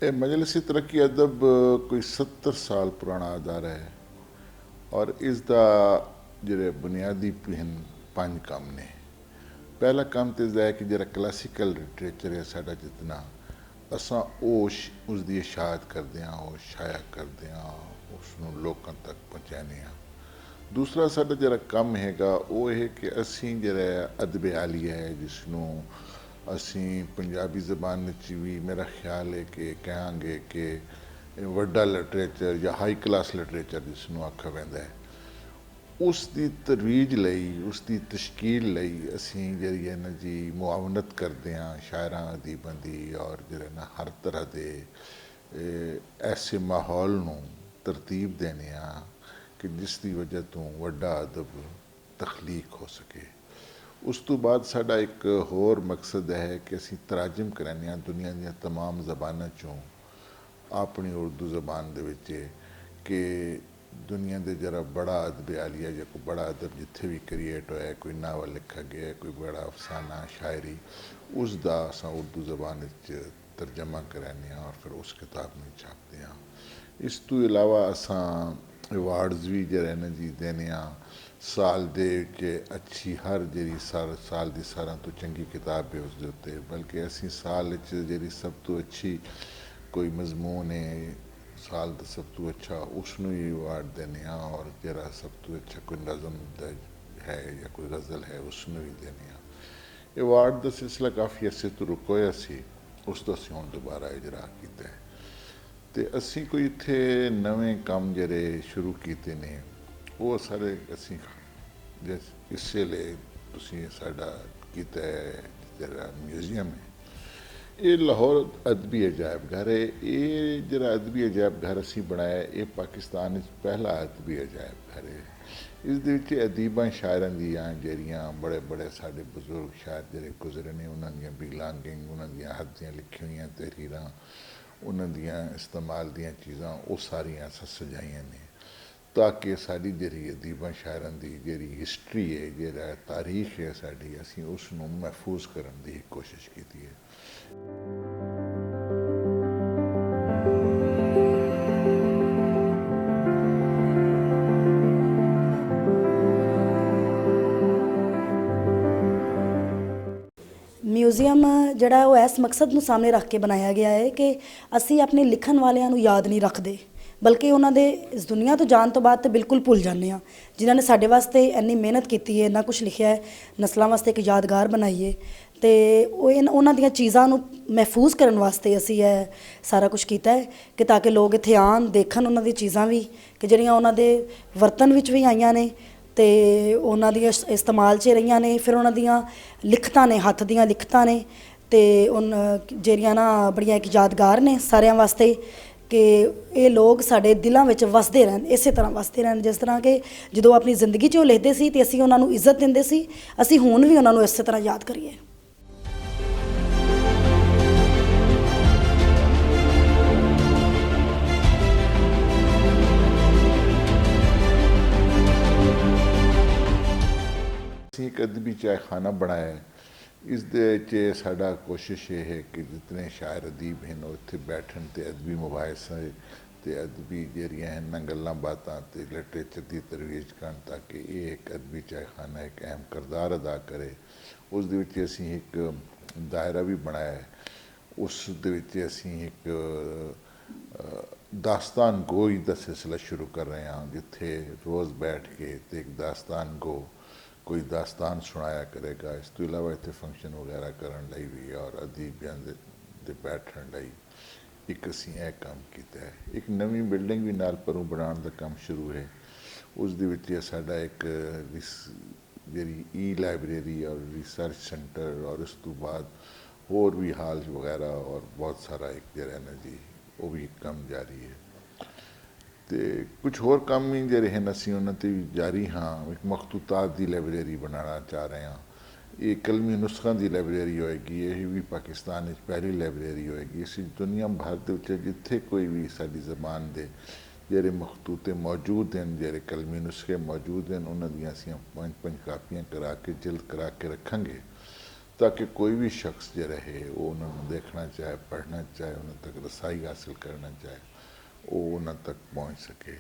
ये मजलिस तरक्की अदब कोई 70 साल पुराना अदारा है और इसका ਜਿਹੜੇ बुनियादी पंज काम ने। पहला काम तो इसका है कि जरा क्लासिकल लिटरेचर है साडा जितना असा उसकी इशाअत करते हैं, वो शाया करते हैं, उसनों लोगों तक पहुँचाने हैं। दूसरा साडा जरा काम हैगा वो है कि असी जरा अदब आलिया है जिसनों असी पंजाबी जबान भी मेरा ख्याल है कि कहेंगे कि वड्डा लिटरेचर या हाई क्लास लिटरेचर जिसनों आखा पैंदा है उसकी तरवीज लई उसकी तश्कील लई असी जी है ना जी मुआवनत करते हैं शायरा अदीबों की और जो ना हर तरह के ऐसे माहौल नूं तरतीब देने कि जिसकी वजह तो वड्डा अदब तखलीक हो सके। उस तो बाद साडा एक होर मकसद है कि असी तराजम कराने दुनिया दी तमाम जबाना चों अपनी उर्दू जबान दे विच कि दुनिया के जरा बड़ा अदब आलिया या कोई बड़ा अदब जिथे भी क्रिएट होया, कोई नावल लिखा गया, कोई बड़ा अफसाना शायरी उसका असा उर्दू जबान तर्जमा कराने और फिर उस किताब में छापते हैं। इस तो इलावा असा अवार्ड्स भी जरा ना जी देने साल दे के अच्छी हर जी साल की सारा तो चंगी किताब है उसके उत्ते, बल्कि असी साल जी सब तो अच्छी कोई मजमून है साल का सब तो अच्छा उसनों ही अवार्ड देने और जरा सब तो अच्छा कोई नज़म है या कोई गज़ल है उसनों ही देने। अवार्ड का सिलसिला काफ़ी अरसे तो रुकोया सी, उसका असी हुण दोबारा इजरा किया है। तो असी कोई इत्थे नवे काम जरे शुरू किए ने वो सारे असी जिस हिस्से ले तुसीं साडा कीता है जरा म्यूजियम है। ये लाहौर अदबी अजायब घर है। ये जरा अदबी अजायब घर असी बनाया ये पाकिस्तान पहला अदबी अजायब घर है। इस अदीबा शायरां दियां जड़ियाँ बड़े बड़े साढ़े बजुर्ग शायर जड़े गुजरे ने उन्होंने बिलांगिंग उन्होंने हद दियां लिखी हुई तहरीरां उन्होंने इस्तेमाल दियां चीज़ां वो सारियां अस सजाइयां ने ताकि साड़ी जी अदीबा शायरां की जी हिस्टरी है जरा तारीख है साड़ी असी उसनों महफूज करने की कोशिश की है। म्यूजियम जड़ा वो इस मकसद नूं सामने रख के बनाया गया है कि असी अपने लिखण वालियां नूं याद नहीं रखते बल्कि उन्होंने इस दुनिया तो जान तो बाद तो बिल्कुल भुल जाने जिन्होंने साढ़े वास्ते इन्नी मेहनत की है, इन्ना कुछ लिखा है, नस्लों वास्ते एक यादगार बनाई है तो उन्हों दी चीज़ों महफूज करने वास्ते असी सारा कुछ किया है कि ताकि लोग इत्थे आन देखन उन्हों दी चीज़ां भी कि जिहड़ियां उन्हों दे वर्तन विच भी आईयां ने तो उन्हों दी इस्तेमाल च रही ने, फिर उन्हों दियां लिखतां ने हत्थ दियां लिखतां ने तो उन जेहड़ियां ना बड़ियां एक यादगार ने सारियां वास्ते कि ये लोग साढ़े दिलों में वसते रहन, इस तरह वसते रहन जिस तरह कि जो अपनी जिंदगी वो लिखते सी तो असी उन्होंने इज्जत देंदे सी, असी हुण भी उन्होंने इस तरह याद करिए। एक अदबी चाय खाना बनाया है। इस दे साडा कोशिश ये है कि जितने शायर अदीब हैं वो इत्थे बैठन ते अदबी मुबाहिसे ते अदबी जरिया हैं ना गल्लां बातां ते लिटरेचर की तरवीज करन ताकि ये एक अदबी चाय खाना एक अहम किरदार अदा करे। उस दे विच असीं एक दायरा भी बनाया है, उस दे विच असीं एक दास्तान गोई का सिलसिला शुरू कर रहे हैं जिथे रोज़ बैठ के ते एक दास्तान गो कोई दास्तान सुनाया करेगा। इस तो इलावा इतने फंक्शन वगैरह करने लई भी और अदीबियां दे बैठण लई एक असी काम किया है। एक नवी बिल्डिंग भी नाल परों बनाने का काम शुरू है। उस दे विच साडा एक जी ई लाइब्रेरी और रिसर्च सेंटर और उस तो बाद होर भी हाल वगैरह और बहुत सारा एक जरा ना जी वो भी काम जारी है। तो कुछ होर काम भी जे हैं असी उन्होंने भी जारी हाँ। एक मखतूतात की लाइब्रेरी बनाना चाह रहे हैं। ये कलमी नुस्खों की लाइब्रेरी होएगी, ये भी पाकिस्तान पहली लाइब्रेरी होएगी। इस दुनिया भर के जिथे कोई भी साड़ी जबान के जेरे मखतूते मौजूद हैं, जेरे कलमी नुस्खे मौजूद हैं, उन्होंने असी 5-5 कापियाँ करा के जिल्द करा के रखेंगे ताकि कोई भी शख्स जो रहे वो उन्होंने देखना चाहे, पढ़ना चाहे, उन्हें तक रसाई हासिल करना चाहे, वो उन्हें तक पहुँच सके।